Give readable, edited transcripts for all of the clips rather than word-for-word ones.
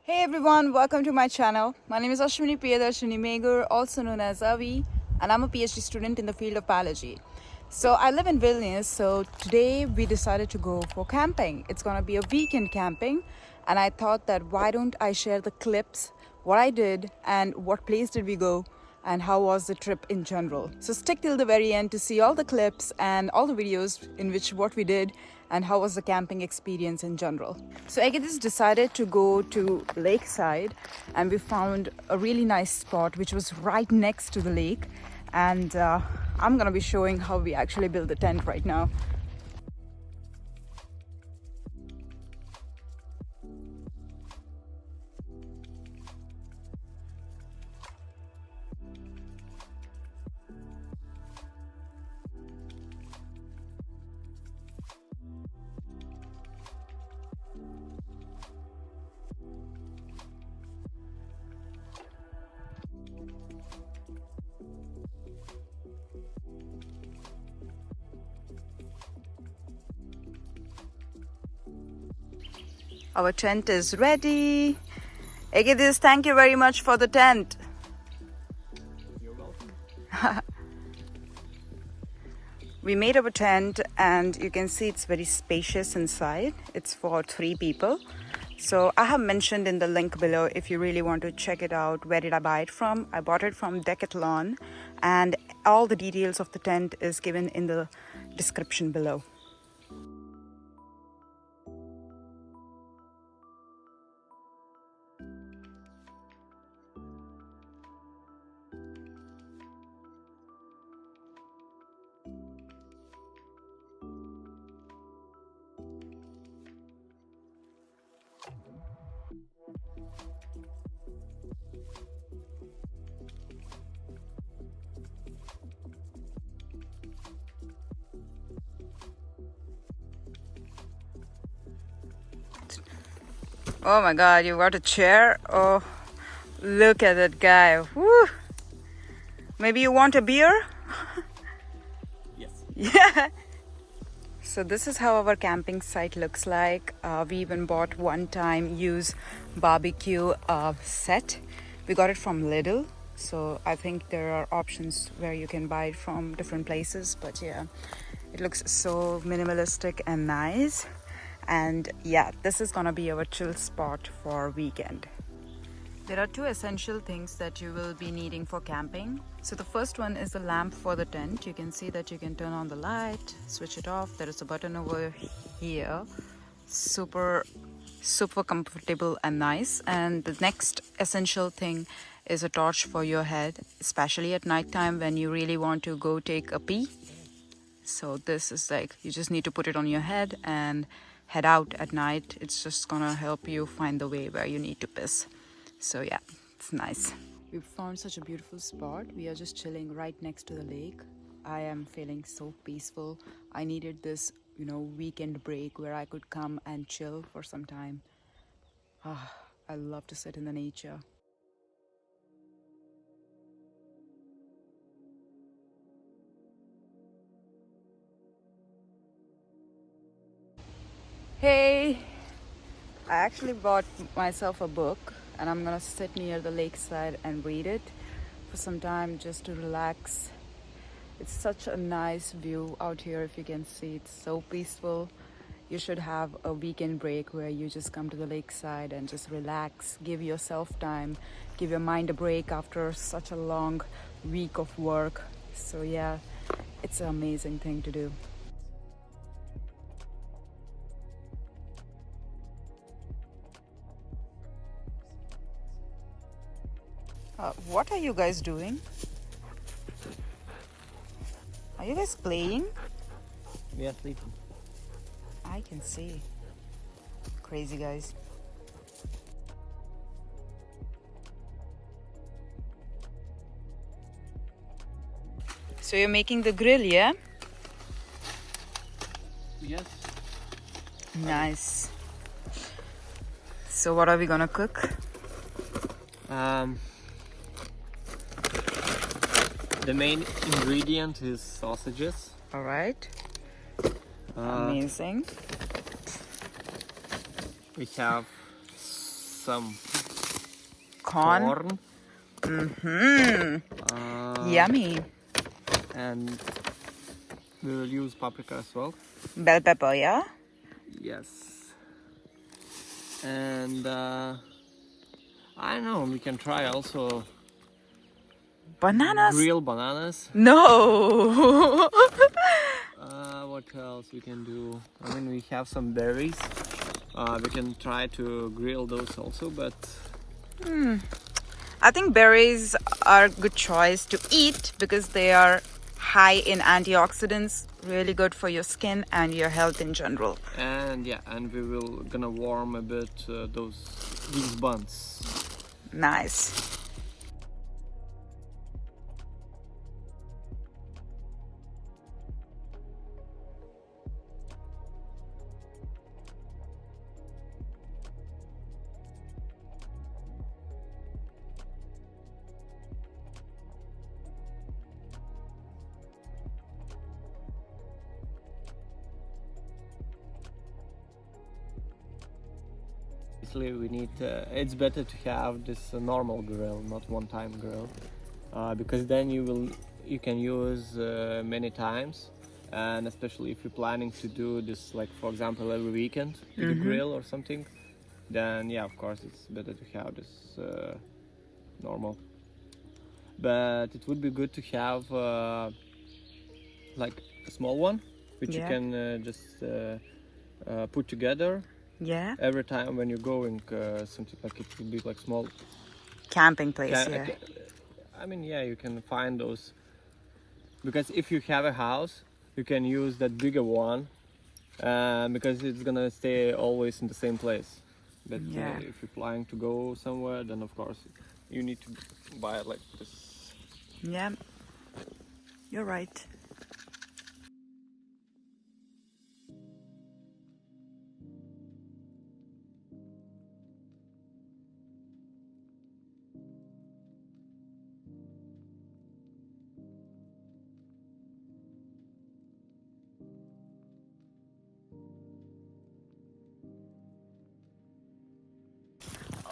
Hey everyone, welcome to my channel. My name is Ashwini Priyadarshini Meghur, also known as Avi, and I'm a PhD student in the field of biology. So I live in Vilnius, so today we decided to go for camping. It's gonna be a weekend camping, and I thought that why don't I share the clips, what I did, and what place did we go, and how was the trip in general. So stick till the very end to see all the clips and all the videos in which what we did and how was the camping experience in general. So I just decided to go to lakeside, and we found a really nice spot which was right next to the lake, and I'm gonna be showing how we actually build the tent right now. Our tent is ready. Egidis, thank you very much for the tent. You're welcome. We made our tent, and you can see it's very spacious inside. It's for 3 people. So I have mentioned in the link below if you really want to check it out. Where did I buy it from? I bought it from Decathlon, and all the details of the tent is given in the description below. Oh my god, you got a chair? Oh, look at that guy. Woo. Maybe you want a beer? Yes. Yeah. So this is how our camping site looks like. We even bought one-time use barbecue set. We got it from Lidl. So I think there are options where you can buy it from different places. But yeah, it looks so minimalistic and nice. And yeah, this is gonna be our chill spot for weekend. There are 2 essential things that you will be needing for camping. So the first one is the lamp for the tent. You can see that you can turn on the light, switch it off. There is a button over here. Super comfortable and nice. And the next essential thing is a torch for your head, especially at nighttime when you really want to go take a pee. So this is like, you just need to put it on your head and head out at night. It's just gonna help you find the way where you need to piss. So yeah, it's nice. We've found such a beautiful spot. We are just chilling right next to the lake. I am feeling so peaceful. I needed this, weekend break where I could come and chill for some time. I love to sit in the nature. Hey, I actually bought myself a book, and I'm gonna sit near the lakeside and read it for some time just to relax. It's such a nice view out here. If you can see, it's so peaceful. You should have a weekend break where you just come to the lakeside and just relax, give yourself time, give your mind a break after such a long week of work. So yeah, it's an amazing thing to do. What are you guys doing? Are you guys playing? We are sleeping. I can see. Crazy guys. So you're making the grill, yeah? Yes. Nice. So what are we gonna cook? The main ingredient is sausages. All right. Amazing. We have some corn. Yummy. And we will use paprika as well. Bell pepper, yeah? Yes. And I don't know, we can try also Bananas? grill bananas. No. What else we can do? I mean, we have some berries. We can try to grill those also, but I think berries are a good choice to eat because they are high in antioxidants, really good for your skin and your health in general. and yeah, and we will gonna warm a bit these buns. Nice. Basically, we need. It's better to have this normal grill, not one-time grill, because then you can use many times, and especially if you're planning to do this, like for example, every weekend with a grill or something, then yeah, of course, it's better to have this normal. But it would be good to have like a small one, which you can just put together. Yeah. Every time when you're going, something like it would be like small. Camping place, yeah. I mean, yeah, you can find those because if you have a house, you can use that bigger one because it's gonna stay always in the same place. But if you're planning to go somewhere, then of course you need to buy it like this. Yeah, you're right.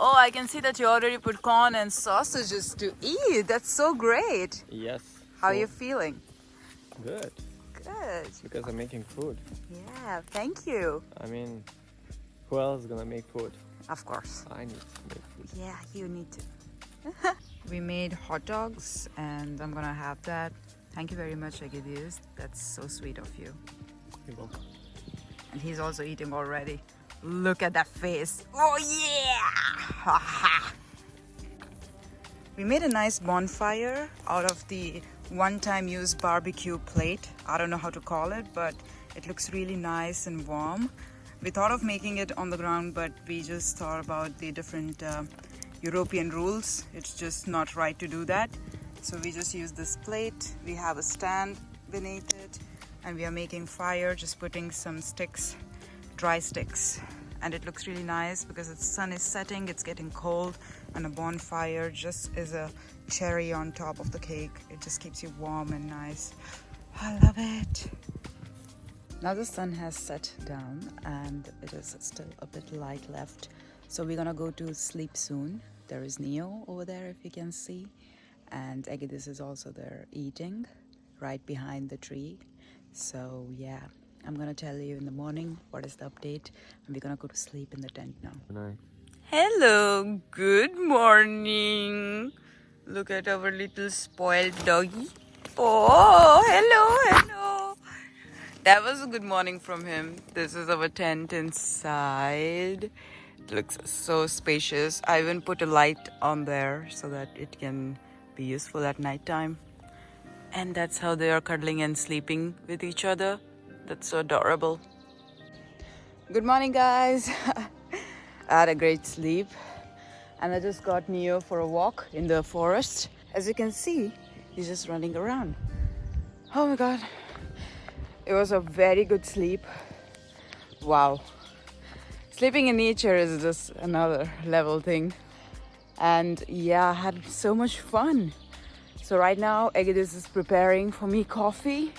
Oh, I can see that you already put corn and sausages to eat. That's so great. Yes. How are you feeling? Good. Good. Because I'm making food. Yeah, thank you. I mean, who else is gonna make food? Of course. I need to make food. Yeah, you need to. We made hot dogs and I'm gonna have that. Thank you very much, Egidijus. That's so sweet of you. You're welcome. And he's also eating already. Look at that face. Oh yeah! We made a nice bonfire out of the one-time use barbecue plate. I don't know how to call it, but it looks really nice and warm. We thought of making it on the ground, but we just thought about the different European rules. It's just not right to do that. So we just use this plate. We have a stand beneath it and we are making fire, just putting some sticks, dry sticks. And it looks really nice because the sun is setting, it's getting cold, and a bonfire just is a cherry on top of the cake. It just keeps you warm and nice. I love it. Now the sun has set down and it is still a bit light left. So we're gonna go to sleep soon. There is Neo over there if you can see. And Egidijus is also there eating right behind the tree. So yeah, I'm gonna tell you in the morning what is the update, and we're gonna go to sleep in the tent now. Good night. Hello, good morning. Look at our little spoiled doggy. Oh, hello. That was a good morning from him. This is our tent inside. It looks so spacious. I even put a light on there so that it can be useful at night time. And that's how they are cuddling and sleeping with each other. That's so adorable. Good morning, guys. I had a great sleep and I just got Neo for a walk in the forest. As you can see, he's just running around. Oh my God. It was a very good sleep. Wow. Sleeping in nature is just another level thing. And yeah, I had so much fun. So right now, Egidijus is preparing for me coffee.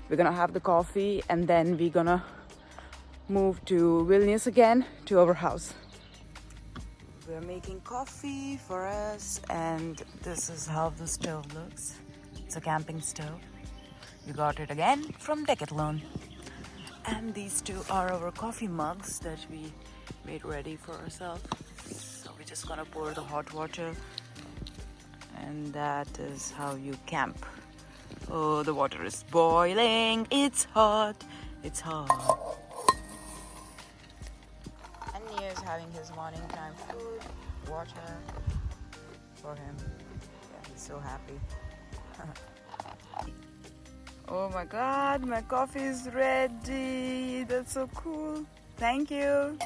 We're gonna have the coffee and then we're gonna move to Vilnius again to our house. We're making coffee for us, and this is how the stove looks. It's a camping stove. We got it again from Decathlon. And these two are our coffee mugs that we made ready for ourselves. So we're just gonna pour the hot water, and that is how you camp. Oh, the water is boiling. It's hot. It's hot. And Neo is having his morning time food, water for him. Yeah, he's so happy. Oh my god, my coffee is ready. That's so cool. Thank you.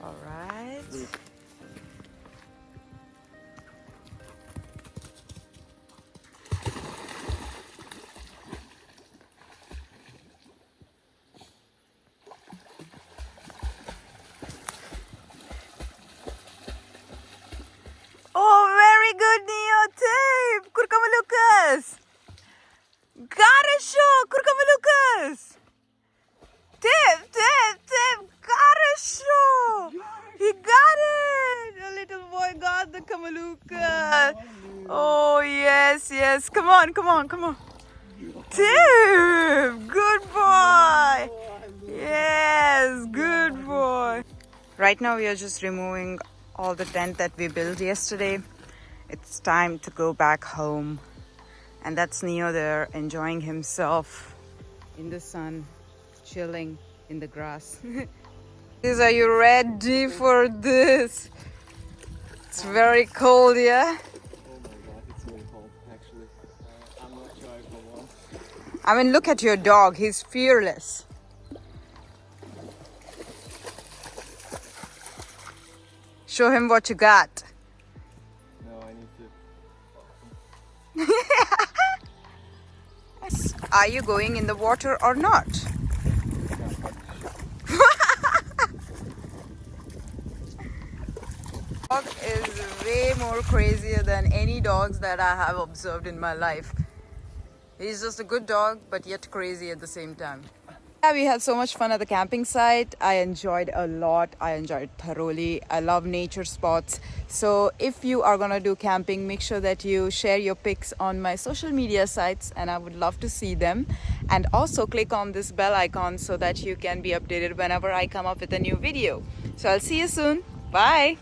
All right. Oh, very good, Neo. Tape. Kurkamalukas. Got it, show. Kurkamalukas. Tip. Got it, show. He got it. The little boy got the Kamaluka. Oh, yes. Come on. Tip. Good boy. Yes, good boy. Right now we are just removing all the tent that we built yesterday. It's time to go back home. And that's Neo there enjoying himself in the sun, chilling in the grass. Are you ready for this? It's very cold, yeah? Oh my god, it's very cold actually. I'm not sure if I want. I mean, look at your dog. He's fearless. Show him what you got. No, I need to. Are you going in the water or not? Dog is way more crazier than any dogs that I have observed in my life. He's just a good dog, but yet crazy at the same time. Yeah, we had so much fun at the camping site. I enjoyed a lot. I enjoyed thoroughly. I love nature spots. So if you are gonna do camping, make sure that you share your pics on my social media sites, and I would love to see them. And also click on this bell icon so that you can be updated whenever I come up with a new video. So I'll see you soon. Bye.